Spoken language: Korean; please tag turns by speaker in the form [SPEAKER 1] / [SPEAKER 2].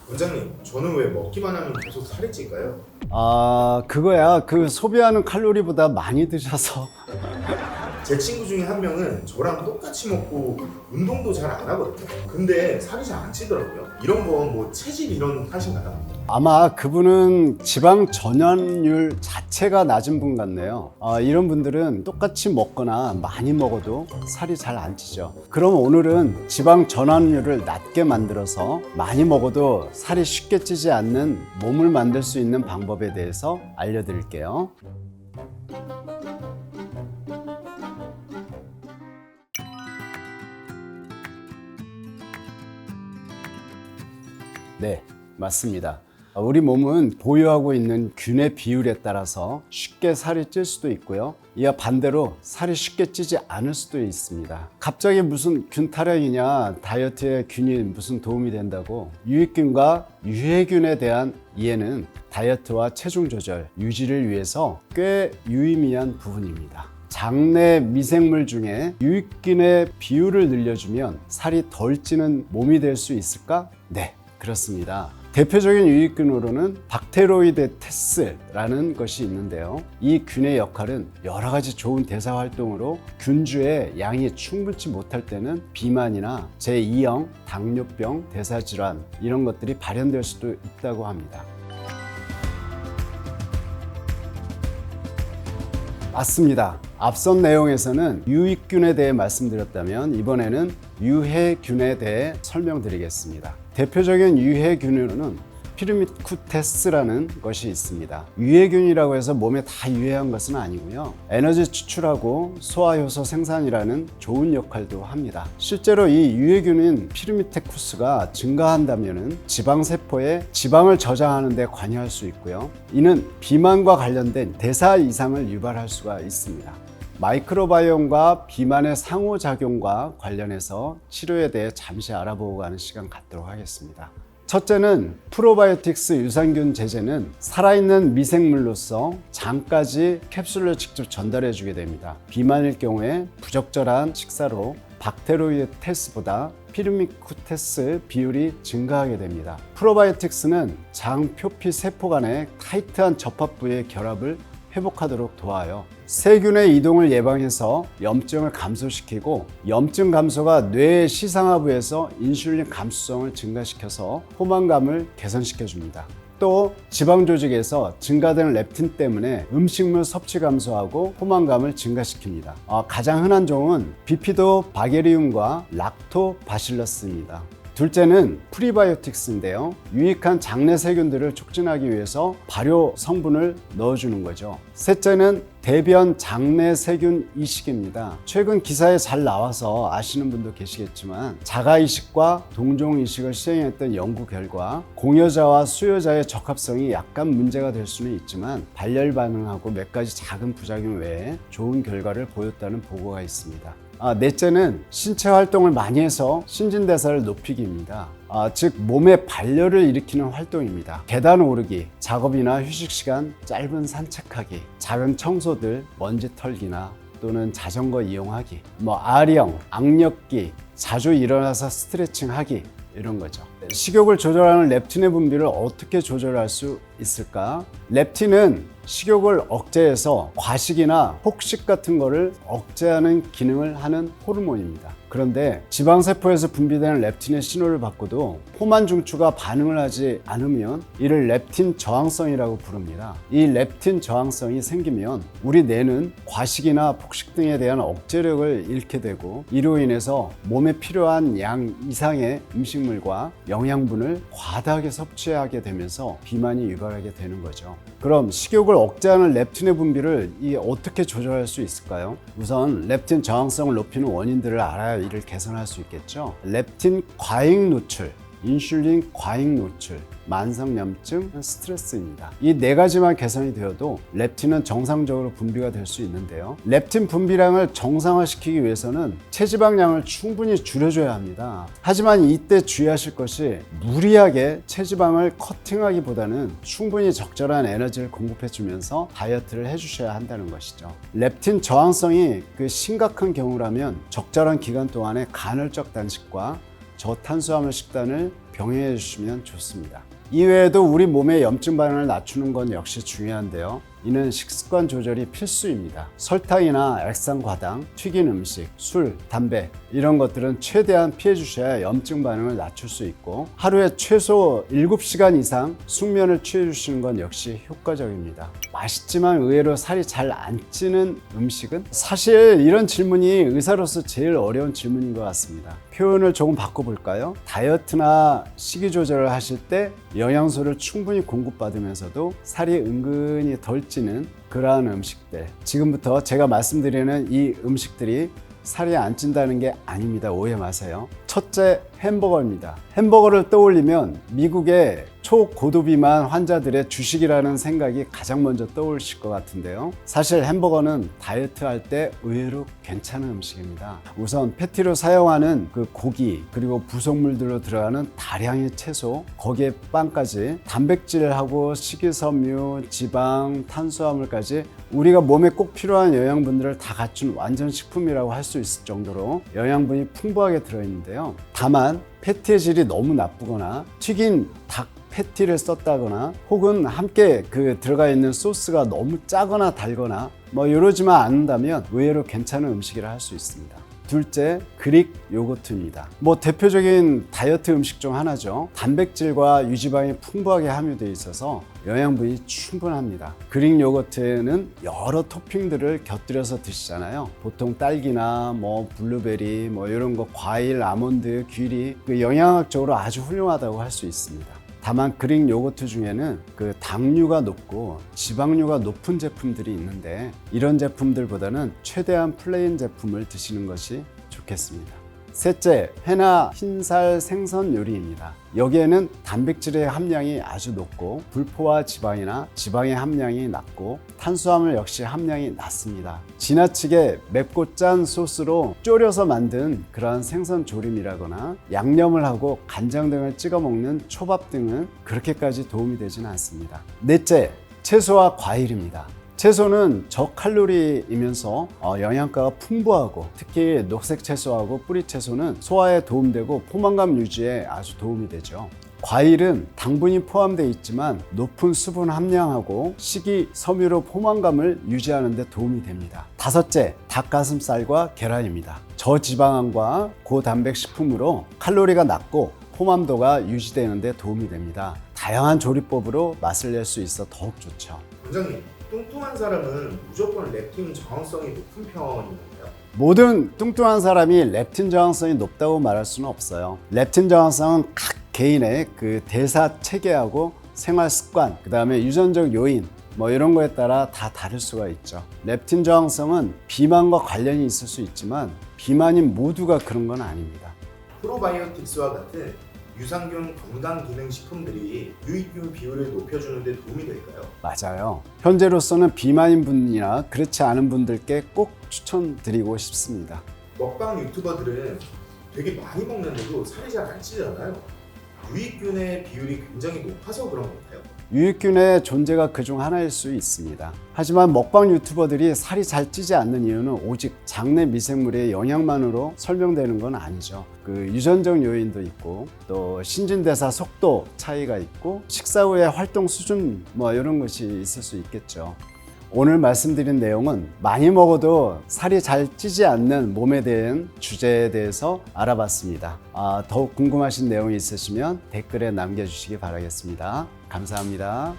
[SPEAKER 1] 원장님, 저는 왜 먹기만 하면 계속 살이 찔까요?
[SPEAKER 2] 그거야. 그 소비하는 칼로리보다 많이 드셔서.
[SPEAKER 1] 제 친구 중에 한 명은 저랑 똑같이 먹고 운동도 잘 안 하거든요. 근데 살이 잘 안 찌더라고요. 이런 건 뭐 체질 이런 탓인가요?
[SPEAKER 2] 아마 그분은 지방 전환율 자체가 낮은 분 같네요. 이런 분들은 똑같이 먹거나 많이 먹어도 살이 잘 안 찌죠. 그럼 오늘은 지방 전환율을 낮게 만들어서 많이 먹어도 살이 쉽게 찌지 않는 몸을 만들 수 있는 방법에 대해서 알려드릴게요. 네, 맞습니다. 우리 몸은 보유하고 있는 균의 비율에 따라서 쉽게 살이 찔 수도 있고요. 이와 반대로 살이 쉽게 찌지 않을 수도 있습니다. 갑자기 무슨 균 타령이냐, 다이어트에 균이 무슨 도움이 된다고. 유익균과 유해균에 대한 이해는 다이어트와 체중 조절, 유지를 위해서 꽤 유의미한 부분입니다. 장내 미생물 중에 유익균의 비율을 늘려주면 살이 덜 찌는 몸이 될 수 있을까? 네, 그렇습니다. 대표적인 유익균으로는 박테로이데테스라는 것이 있는데요. 이 균의 역할은 여러 가지 좋은 대사 활동으로 균주의 양이 충분치 못할 때는 비만이나 제2형 당뇨병, 대사질환 이런 것들이 발현될 수도 있다고 합니다. 맞습니다. 앞선 내용에서는 유익균에 대해 말씀드렸다면 이번에는 유해균에 대해 설명드리겠습니다. 대표적인 유해균으로는 피르미쿠테스라는 것이 있습니다. 유해균이라고 해서 몸에 다 유해한 것은 아니고요. 에너지 추출하고 소화효소 생산이라는 좋은 역할도 합니다. 실제로 이 유해균인 피르미테쿠스가 증가한다면 지방세포에 지방을 저장하는 데 관여할 수 있고요. 이는 비만과 관련된 대사 이상을 유발할 수가 있습니다. 마이크로바이옴과 비만의 상호작용과 관련해서 치료에 대해 잠시 알아보고 가는 시간 갖도록 하겠습니다. 첫째는 프로바이오틱스 유산균 제제는 살아있는 미생물로서 장까지 캡슐로 직접 전달해 주게 됩니다. 비만일 경우에 부적절한 식사로 박테로이데테스보다 피르미쿠테스 비율이 증가하게 됩니다. 프로바이오틱스는 장 표피 세포 간의 타이트한 접합 부의 결합을 회복하도록 도와요. 세균의 이동을 예방해서 염증을 감소시키고 염증 감소가 뇌의 시상하부에서 인슐린 감수성을 증가시켜서 포만감을 개선시켜 줍니다. 또 지방 조직에서 증가되는 렙틴 때문에 음식물 섭취 감소하고 포만감을 증가시킵니다. 가장 흔한 종은 비피도 바게리움과 락토바실러스입니다. 둘째는 프리바이오틱스인데요. 유익한 장내 세균들을 촉진하기 위해서 발효 성분을 넣어주는 거죠. 셋째는 대변 장내 세균 이식입니다. 최근 기사에 잘 나와서 아시는 분도 계시겠지만 자가 이식과 동종 이식을 시행했던 연구 결과 공여자와 수요자의 적합성이 약간 문제가 될 수는 있지만 발열 반응하고 몇 가지 작은 부작용 외에 좋은 결과를 보였다는 보고가 있습니다. 넷째는 신체 활동을 많이 해서 신진대사를 높이기입니다. 즉 몸의 발열을 일으키는 활동입니다. 계단 오르기, 작업이나 휴식 시간, 짧은 산책하기, 작은 청소들, 먼지 털기나 또는 자전거 이용하기, 아령, 악력기, 자주 일어나서 스트레칭하기 이런 거죠. 식욕을 조절하는 렙틴의 분비를 어떻게 조절할 수 있을까? 렙틴은 식욕을 억제해서 과식이나 폭식 같은 거를 억제하는 기능을 하는 호르몬입니다. 그런데 지방세포에서 분비되는 렙틴의 신호를 받고도 포만 중추가 반응을 하지 않으면 이를 렙틴 저항성이라고 부릅니다. 이 렙틴 저항성이 생기면 우리 뇌는 과식이나 폭식 등에 대한 억제력을 잃게 되고 이로 인해서 몸에 필요한 양 이상의 음식물과 영양분을 과다하게 섭취하게 되면서 비만이 유발하게 되는 거죠. 그럼 식욕을 억제하는 렙틴의 분비를 어떻게 조절할 수 있을까요? 우선 렙틴 저항성을 높이는 원인들을 알아야 이를 개선할 수 있겠죠. 렙틴 과잉 노출, 인슐린 과잉 노출, 만성염증, 스트레스입니다. 이 네 가지만 개선이 되어도 렙틴은 정상적으로 분비가 될 수 있는데요. 렙틴 분비량을 정상화시키기 위해서는 체지방량을 충분히 줄여줘야 합니다. 하지만 이때 주의하실 것이 무리하게 체지방을 커팅하기보다는 충분히 적절한 에너지를 공급해주면서 다이어트를 해주셔야 한다는 것이죠. 렙틴 저항성이 심각한 경우라면 적절한 기간 동안에 간헐적 단식과 저탄수화물 식단을 병행해 주시면 좋습니다. 이외에도 우리 몸의 염증 반응을 낮추는 건 역시 중요한데요. 이는 식습관 조절이 필수입니다. 설탕이나 액상 과당, 튀긴 음식, 술, 담배 이런 것들은 최대한 피해 주셔야 염증 반응을 낮출 수 있고 하루에 최소 7시간 이상 숙면을 취해 주시는 건 역시 효과적입니다. 맛있지만 의외로 살이 잘 안 찌는 음식은? 사실 이런 질문이 의사로서 제일 어려운 질문인 것 같습니다. 표현을 조금 바꿔볼까요? 다이어트나 식이 조절을 하실 때 영양소를 충분히 공급받으면서도 살이 은근히 덜 찌는 그러한 음식들, 지금부터 제가 말씀드리는 이 음식들이 살이 안 찐다는 게 아닙니다. 오해 마세요. 첫째, 햄버거입니다. 햄버거를 떠올리면 미국의 초고도비만 환자들의 주식이라는 생각이 가장 먼저 떠오르실 것 같은데요. 사실 햄버거는 다이어트 할 때 의외로 괜찮은 음식입니다. 우선 패티로 사용하는 그 고기 그리고 부속물들로 들어가는 다량의 채소, 거기에 빵까지 단백질하고 식이섬유, 지방, 탄수화물까지 우리가 몸에 꼭 필요한 영양분들을 다 갖춘 완전 식품이라고 할 수 있을 정도로 영양분이 풍부하게 들어있는데요. 다만 패티의 질이 너무 나쁘거나 튀긴 닭 패티를 썼다거나 혹은 함께 들어가 있는 소스가 너무 짜거나 달거나 이러지만 않는다면 의외로 괜찮은 음식이라 할 수 있습니다. 둘째, 그릭 요거트입니다. 대표적인 다이어트 음식 중 하나죠. 단백질과 유지방이 풍부하게 함유되어 있어서 영양분이 충분합니다. 그릭 요거트에는 여러 토핑들을 곁들여서 드시잖아요. 보통 딸기나 블루베리 이런 거, 과일, 아몬드, 귀리, 영양학적으로 아주 훌륭하다고 할 수 있습니다. 다만 그릭 요거트 중에는 당류가 높고 지방류가 높은 제품들이 있는데 이런 제품들보다는 최대한 플레인 제품을 드시는 것이 좋겠습니다. 셋째, 회나 흰살 생선 요리입니다. 여기에는 단백질의 함량이 아주 높고 불포화 지방이나 지방의 함량이 낮고 탄수화물 역시 함량이 낮습니다. 지나치게 맵고 짠 소스로 졸여서 만든 그러한 생선 조림이라거나 양념을 하고 간장 등을 찍어 먹는 초밥 등은 그렇게까지 도움이 되지는 않습니다. 넷째, 채소와 과일입니다. 채소는 저칼로리이면서 영양가가 풍부하고 특히 녹색 채소하고 뿌리 채소는 소화에 도움되고 포만감 유지에 아주 도움이 되죠. 과일은 당분이 포함되어 있지만 높은 수분 함량하고 식이섬유로 포만감을 유지하는 데 도움이 됩니다. 다섯째, 닭가슴살과 계란입니다. 저지방과 고단백 식품으로 칼로리가 낮고 포만도가 유지되는 데 도움이 됩니다. 다양한 조리법으로 맛을 낼 수 있어 더욱 좋죠.
[SPEAKER 1] 원장님, 뚱뚱한 사람은 무조건 렙틴 저항성이 높은 편인가요?
[SPEAKER 2] 모든 뚱뚱한 사람이 렙틴 저항성이 높다고 말할 수는 없어요. 렙틴 저항성은 각 개인의 대사 체계하고 생활 습관, 그 다음에 유전적 요인 이런 거에 따라 다 다를 수가 있죠. 렙틴 저항성은 비만과 관련이 있을 수 있지만 비만인 모두가 그런 건 아닙니다.
[SPEAKER 1] 프로바이오틱스와 같은 유산균 건강기능식품들이 유익균 비율을 높여주는 데 도움이 될까요?
[SPEAKER 2] 맞아요. 현재로서는 비만인 분이나 그렇지 않은 분들께 꼭 추천드리고 싶습니다.
[SPEAKER 1] 먹방 유튜버들은 되게 많이 먹는데도 살이 잘 안 찌잖아요. 유익균의 비율이 굉장히 높아서 그런 건가요?
[SPEAKER 2] 유익균의 존재가 그중 하나일 수 있습니다. 하지만 먹방 유튜버들이 살이 잘 찌지 않는 이유는 오직 장내 미생물의 영양만으로 설명되는 건 아니죠. 유전적 요인도 있고 또 신진대사 속도 차이가 있고 식사 후의 활동 수준 이런 것이 있을 수 있겠죠. 오늘 말씀드린 내용은 많이 먹어도 살이 잘 찌지 않는 몸에 대한 주제에 대해서 알아봤습니다. 더욱 궁금하신 내용이 있으시면 댓글에 남겨주시기 바라겠습니다. 감사합니다.